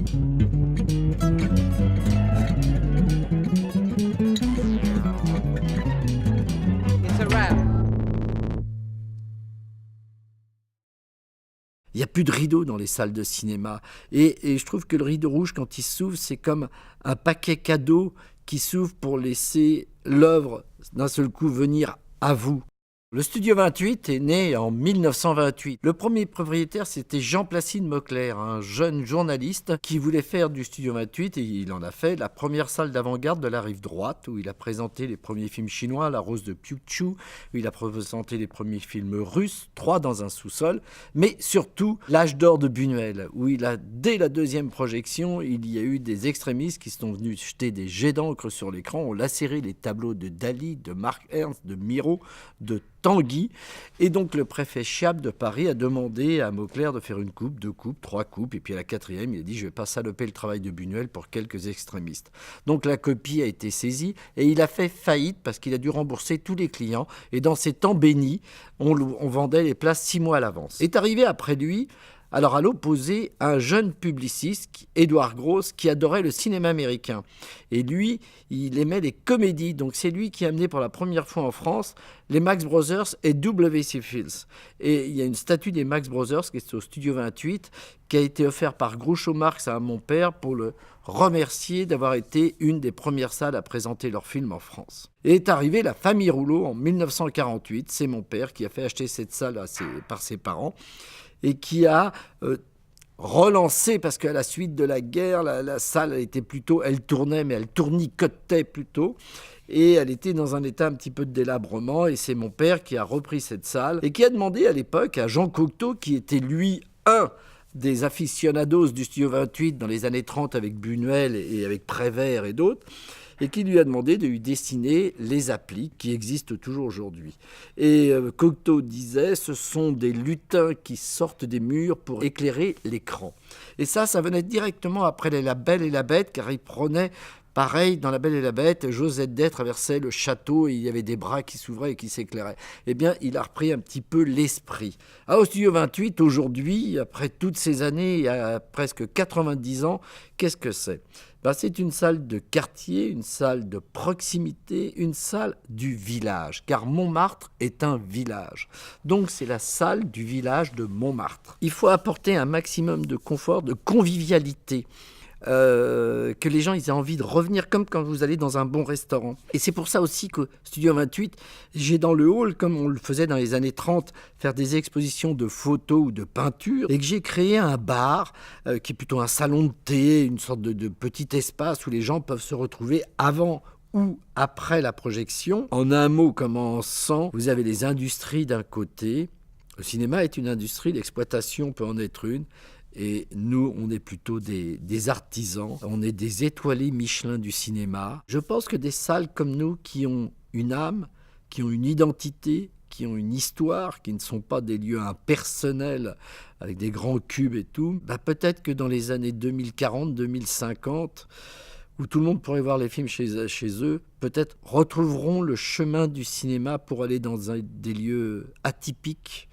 It's a wrap. Il n'y a plus de rideau dans les salles de cinéma. Et je trouve que le rideau rouge, quand il s'ouvre, c'est comme un paquet cadeau qui s'ouvre pour laisser l'œuvre d'un seul coup venir à vous. Le Studio 28 est né en 1928. Le premier propriétaire, c'était Jean-Placide Mauclerc, un jeune journaliste qui voulait faire du Studio 28, et il en a fait la première salle d'avant-garde de la rive droite, où il a présenté les premiers films chinois, La Rose de Pyukchu, où il a présenté les premiers films russes, 3 dans un sous-sol, mais surtout L'Âge d'or de Buñuel, où dès la deuxième projection, il y a eu des extrémistes qui sont venus jeter des jets d'encre sur l'écran, ont lacéré les tableaux de Dali, de Marc Ernst, de Miro, de Tanguy, et donc le préfet Chiappe de Paris a demandé à Mauclerc de faire une coupe, 2 coupes, 3 coupes, et puis à la 4e, il a dit « je ne vais pas saloper le travail de Buñuel pour quelques extrémistes ». Donc la copie a été saisie, et il a fait faillite parce qu'il a dû rembourser tous les clients, et dans ces temps bénis, on vendait les places 6 mois à l'avance. Est arrivé après lui, alors à l'opposé, un jeune publiciste, Édouard Gross, qui adorait le cinéma américain. Et lui, il aimait les comédies. Donc c'est lui qui a amené pour la première fois en France les Max Brothers et W.C. Fields. Et il y a une statue des Max Brothers qui est au Studio 28, qui a été offerte par Groucho Marx à mon père pour le remercier d'avoir été une des premières salles à présenter leurs films en France. Et est arrivée la famille Rouleau en 1948. C'est mon père qui a fait acheter cette salle par ses parents, et qui a relancé, parce qu'à la suite de la guerre, la salle elle tournait, mais elle tournicotait plutôt, et elle était dans un état un petit peu de délabrement, et c'est mon père qui a repris cette salle, et qui a demandé à l'époque à Jean Cocteau, qui était lui un des aficionados du Studio 28 dans les années 30 avec Buñuel et avec Prévert et d'autres, et qui lui a demandé de lui dessiner les appliques qui existent toujours aujourd'hui. Et Cocteau disait, ce sont des lutins qui sortent des murs pour éclairer l'écran. Et ça venait directement après La Belle et la Bête, car il prenait, pareil, dans La Belle et la Bête, Josette Day traversait le château et il y avait des bras qui s'ouvraient et qui s'éclairaient. Eh bien, il a repris un petit peu l'esprit. Au Studio 28, aujourd'hui, après toutes ces années, il y a presque 90 ans, qu'est-ce que c'est ? C'est une salle de quartier, une salle de proximité, une salle du village, car Montmartre est un village. Donc c'est la salle du village de Montmartre. Il faut apporter un maximum de confort, de convivialité. Que les gens aient envie de revenir, comme quand vous allez dans un bon restaurant. Et c'est pour ça aussi que Studio 28, j'ai dans le hall, comme on le faisait dans les années 30, faire des expositions de photos ou de peintures, et que j'ai créé un bar qui est plutôt un salon de thé, une sorte de petit espace où les gens peuvent se retrouver avant ou après la projection. En un mot comme en 100, vous avez les industries d'un côté. Le cinéma est une industrie, l'exploitation peut en être une. Et nous, on est plutôt des artisans, on est des étoilés Michelin du cinéma. Je pense que des salles comme nous qui ont une âme, qui ont une identité, qui ont une histoire, qui ne sont pas des lieux impersonnels avec des grands cubes et tout, peut-être que dans les années 2040, 2050, où tout le monde pourrait voir les films chez eux, peut-être retrouveront le chemin du cinéma pour aller dans des lieux atypiques,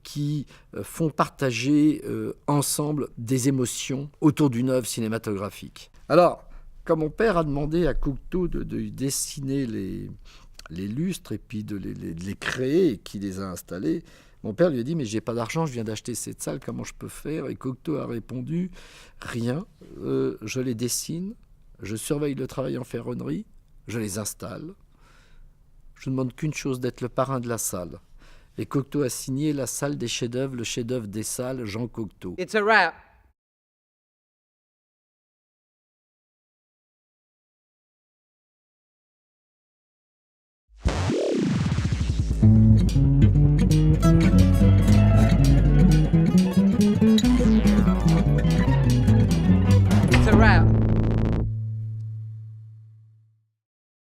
qui font partager ensemble des émotions autour d'une œuvre cinématographique. Alors, quand mon père a demandé à Cocteau de dessiner les lustres et puis de les créer et qui les a installés, mon père lui a dit « mais j'ai pas d'argent, je viens d'acheter cette salle, comment je peux faire ?» Et Cocteau a répondu « rien, je les dessine, je surveille le travail en ferronnerie, je les installe. Je ne demande qu'une chose, d'être le parrain de la salle. » Et Cocteau a signé la salle des chefs-d'œuvre, le chef-d'œuvre des salles, Jean Cocteau. It's a wrap.